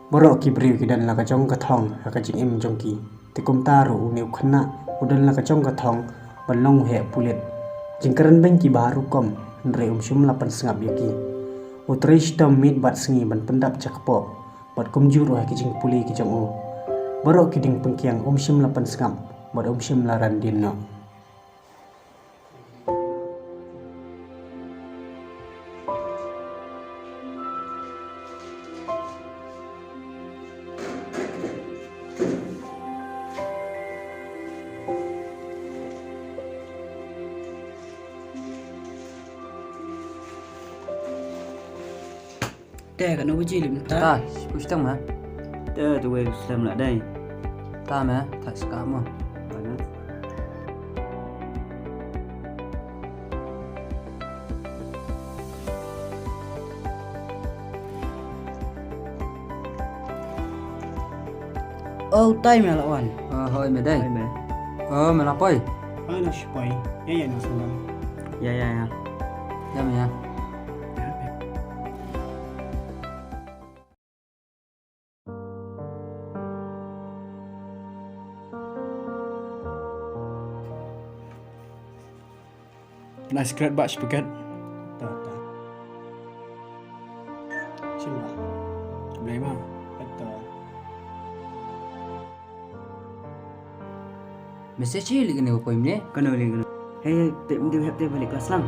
Borok ki briu ki dan la ka jong ka thong ka jing im jong ki tikum taru niu khna udan la ka jong ka thong balong he pulet jingkaran beng ki baru kom nre shum la pan sngap yaki utrish tam mit bat sngi ban pendap cakpo bat kum juru ha ki jing puli ki jong u borok ki ding pengkiang shum la pan sngap bat shum la ran din no Teh kat nombor jilim Ta, Ustaz mah. Teh tu Islam nak dai. Ta mah, tak sekarang mah. Banyak. Oh, time ya lawan. Hoi mày đây. Time ya. Mày làm gì? ana shpai ya no sunam Ya ya ya. Ya mày ya. Nice great batch bagat. ta ta simba Boleh mah. betul Mesti cilik ni apa ini? Kena boleh kena. Hey, pek mesti hap teh balik kelas lang.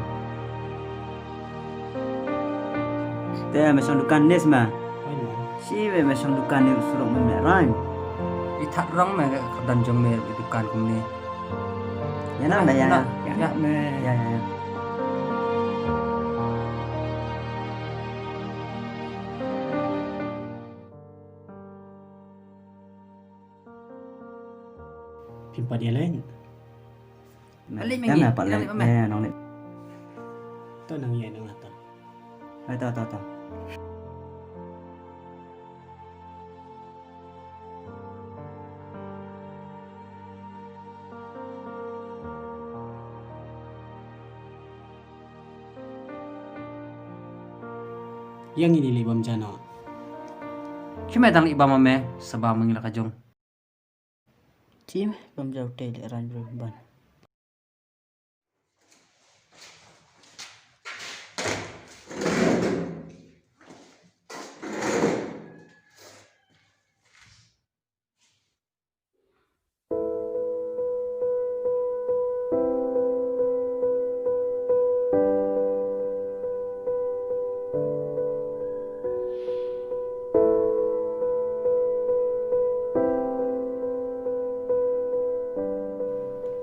Teh macam dukan ni semua. ano Si macam dukan ni suruh memeran. Itak rong mày dan jom mày dukan kum ni. Ya nak dah ya. Nak. Ya Ya. ya ya. pimpa dia lain Alik Ya lagi, nak pak alik lek. lagi. Ya nong lek. to nang ye nang ata Hai ta. yang ini libam jana Cuma tang iba mame sebab mengila kajong. Cim, bam jauh teh lek ran bro ban.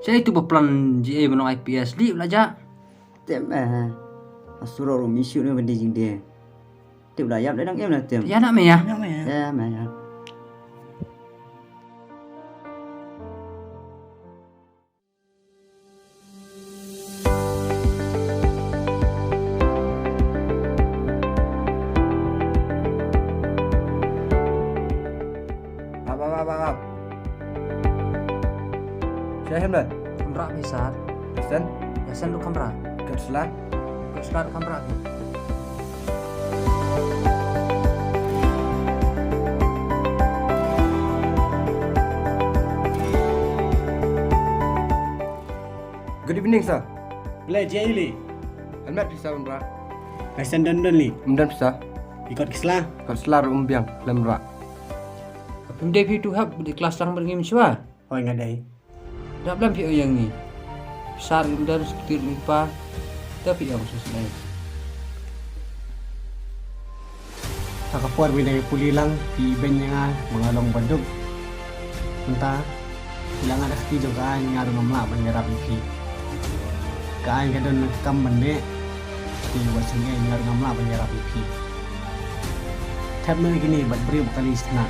Saya itu berplan GA menong IPS di belajar. Tem suruh rum isu ni benda jing dia. Tem dah yap dah em lah tem. Ya nak mày ya. Ya mah ya. Bap. Saya hem dah. Kamera besar. Pesan Biasa lu kamera. kat selah. Kau sekarang kamera. Good evening sir. bela jeli Almat pisah umrah. kaisan dan li Umdan pisah. ikut kislah Kat selah umbiang lemra. Pemda itu hab di kelas lang berngim siwa. hoi ngadai Dah belum pio yang ni. Besar dan sekitar lipa. Tapi yang khusus lain. akapuar binay pulilang di benya mengalong bandung entah ilang ada ketijo kaan ngaru namla menyerap iki kaan kadon kam bende di wasenge ngaru namla menyerap iki tab na gini bat beri bakali istana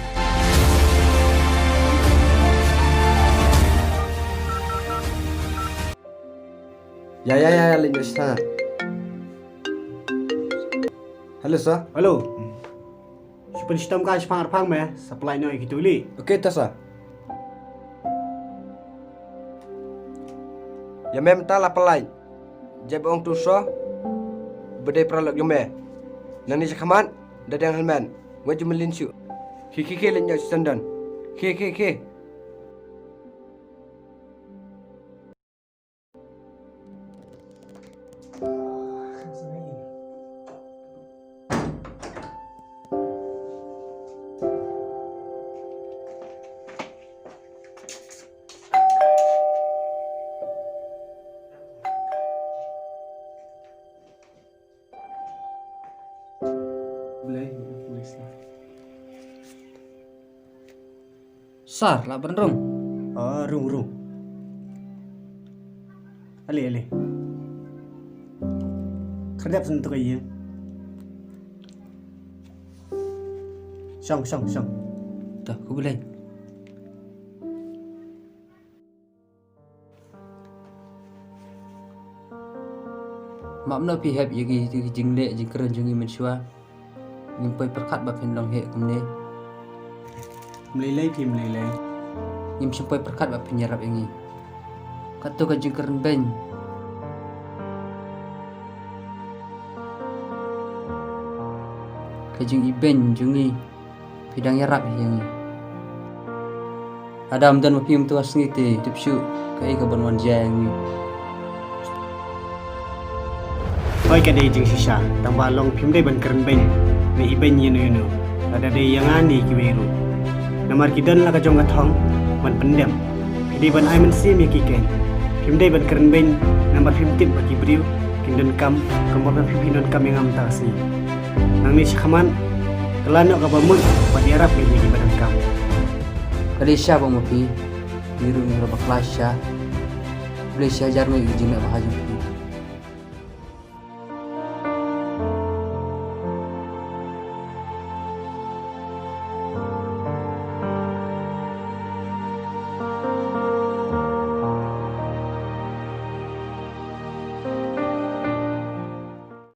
Ya, linjo sana. Halo sir. halo super sistem ka spang arpang me supply no ikituli Okey tak sir. Ya mem ta la pelai. Jeb ong tu so. Bedai pralok yome. Nani jakaman dadang helman. Wajib melin syu. Ke lên nhớ sandan. Ke. Sar lah benerong. Oh, rung. Ali. Kedap sentuh kaya. Song. Dah, aku boleh. Mak mana pihak yagi jing le jing keren jungi mensua. Nyimpai perkat ba pendong he kumne. Melilai. Nyim sampai perkat ba penyerap yangi. Kato ka jing keren ben. Kajing iben jungi pidang yarap yangi. Adam dan mapium tu asngi te tipsu kai ka banwan jangi. Oi kadai jing sisa, tambah long phim dai ban keren ben. Ni iben yunu. Ada dai yang ani kiweru. Namar kidan la ka jong thong ban pendem. Di ban ai men sim ya kiken. Phim dai ban keren ben, namar phim tip bagi briu, kindan kam, kamor phim hinon kam yang am tasi. Nang ni sikaman kelano ka bamut padi arab ni di badan kam. Malaysia ba mapi biru ni ba kelasya. Malaysia jar ngi jina ba haju.